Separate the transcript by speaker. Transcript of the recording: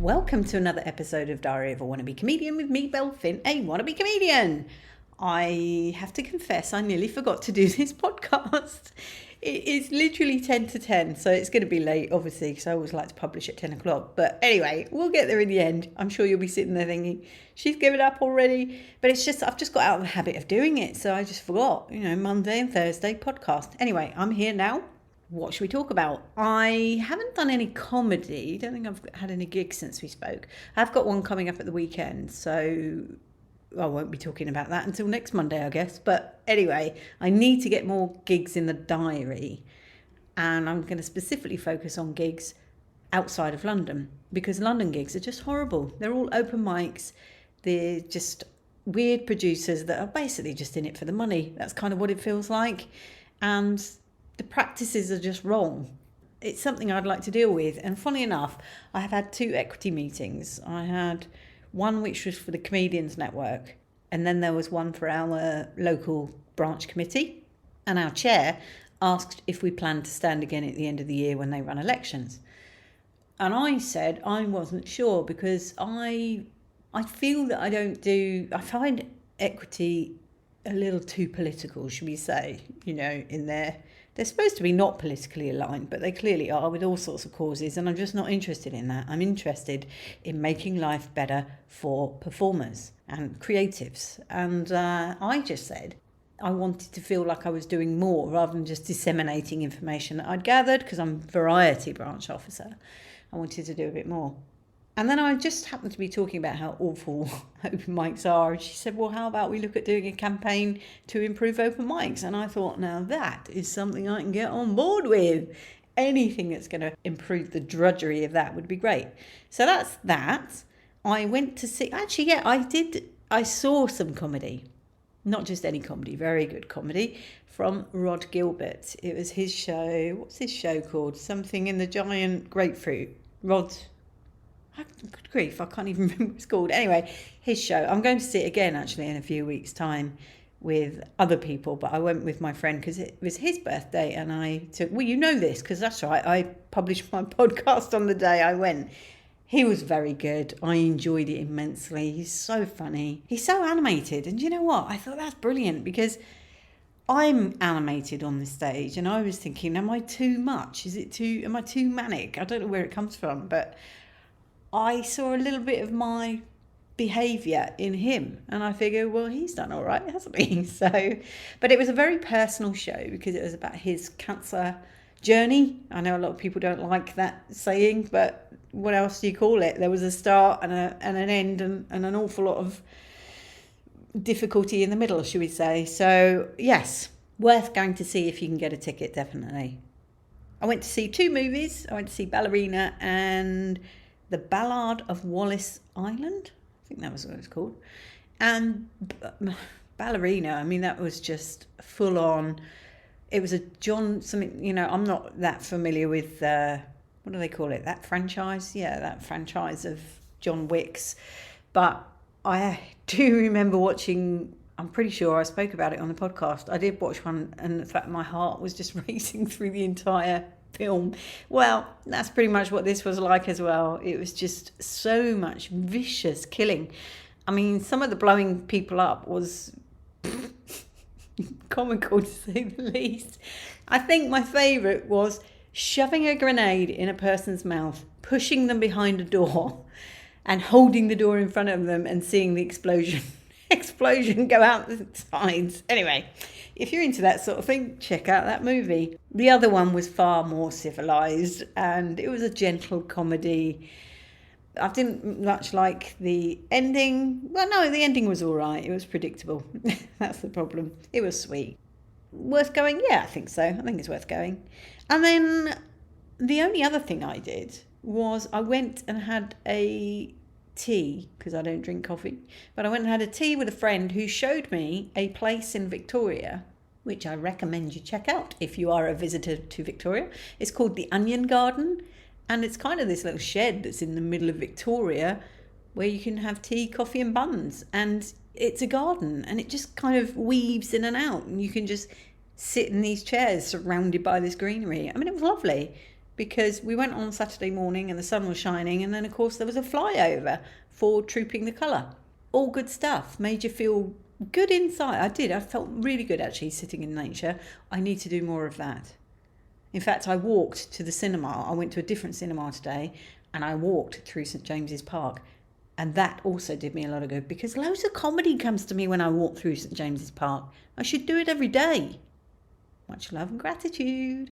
Speaker 1: Welcome to another episode of Diary of a Wannabe Comedian with me, Belle, a wannabe comedian. I have to confess, I nearly forgot to do this podcast. It is literally 10 to 10, so it's going to be late, obviously, because I always like to publish at 10 o'clock. But anyway, we'll get there in the end. I'm sure you'll be sitting there thinking, she's given up already. But it's just, I've just got out of the habit of doing it, so I just forgot, Monday and Thursday podcast. Anyway, I'm here now. What should we talk about? I haven't done any comedy. Don't think I've had any gigs since we spoke. I've got one coming up at the weekend, so I won't be talking about that until next Monday, I guess. But anyway, I need to get more gigs in the diary. And I'm going to specifically focus on gigs outside of London, because London gigs are just horrible. They're all open mics. They're just weird producers that are basically just in it for the money. That's kind of what it feels like. And the practices are just wrong. It's something I'd like to deal with. And funny enough, I have had 2 equity meetings. I had one which was for the Comedians Network, and then there was one for our local branch committee. And our chair asked if we planned to stand again at the end of the year when they run elections. And I said I wasn't sure, because I feel that I find equity a little too political, should we say, in there. They're supposed to be not politically aligned, but they clearly are, with all sorts of causes, and I'm just not interested in that. I'm interested in making life better for performers and creatives. And I just said I wanted to feel like I was doing more rather than just disseminating information that I'd gathered, because I'm a variety branch officer. I wanted to do a bit more. And then I just happened to be talking about how awful open mics are. And she said, well, how about we look at doing a campaign to improve open mics? And I thought, now that is something I can get on board with. Anything that's going to improve the drudgery of that would be great. So that's that. I went to see, actually, yeah, I saw some comedy. Not just any comedy, very good comedy from Rod Gilbert. It was his show. What's his show called? Something in the Giant Grapefruit. Good grief, I can't even remember what it's called. Anyway, his show. I'm going to see it again, actually, in a few weeks' time with other people. But I went with my friend because it was his birthday. And I took, well, you know this, because that's right. I published my podcast on the day I went. He was very good. I enjoyed it immensely. He's so funny. He's so animated. And you know what? I thought that's brilliant, because I'm animated on the stage. And I was thinking, am I too much? Am I too manic? I don't know where it comes from, but I saw a little bit of my behaviour in him, and I figured, well, he's done all right, hasn't he? So, but it was a very personal show, because it was about his cancer journey. I know a lot of people don't like that saying, but what else do you call it? There was a start and an end, and an awful lot of difficulty in the middle, should we say. So yes, worth going to see if you can get a ticket, definitely. I went to see 2 movies. I went to see Ballerina and The Ballad of Wallace Island. I think that was what it was called. And Ballerina, I mean, that was just full on. It was a I'm not that familiar with, what do they call it? That franchise? Yeah, that franchise of John Wick's. But I do remember watching, I'm pretty sure I spoke about it on the podcast. I did watch one, and in fact, my heart was just racing through the entire film. Well, that's pretty much what this was like as well. It was just so much vicious killing. I mean, some of the blowing people up was comical, to say the least. I think my favourite was shoving a grenade in a person's mouth, pushing them behind a door, and holding the door in front of them and seeing the explosion go out the sides. Anyway, if you're into that sort of thing, check out that movie. The other one was far more civilised, and it was a gentle comedy. I didn't much like the ending. Well, no, the ending was all right. It was predictable. That's the problem. It was sweet. Worth going? Yeah, I think so. I think it's worth going. And then the only other thing I did was I went and had a tea, because I don't drink coffee, but I went and had a tea with a friend who showed me a place in Victoria, which I recommend you check out if you are a visitor to Victoria. It's called the Onion Garden, and it's kind of this little shed that's in the middle of Victoria where you can have tea, coffee and buns, and it's a garden, and it just kind of weaves in and out, and you can just sit in these chairs surrounded by this greenery. I mean, it was lovely. because we went on Saturday morning and the sun was shining, and then of course there was a flyover for Trooping the Colour. All good stuff. Made you feel good inside. I felt really good actually sitting in nature. I need to do more of that. In fact, I walked to the cinema. I went to a different cinema today and I walked through St James's Park. And that also did me a lot of good, because loads of comedy comes to me when I walk through St James's Park. I should do it every day. Much love and gratitude.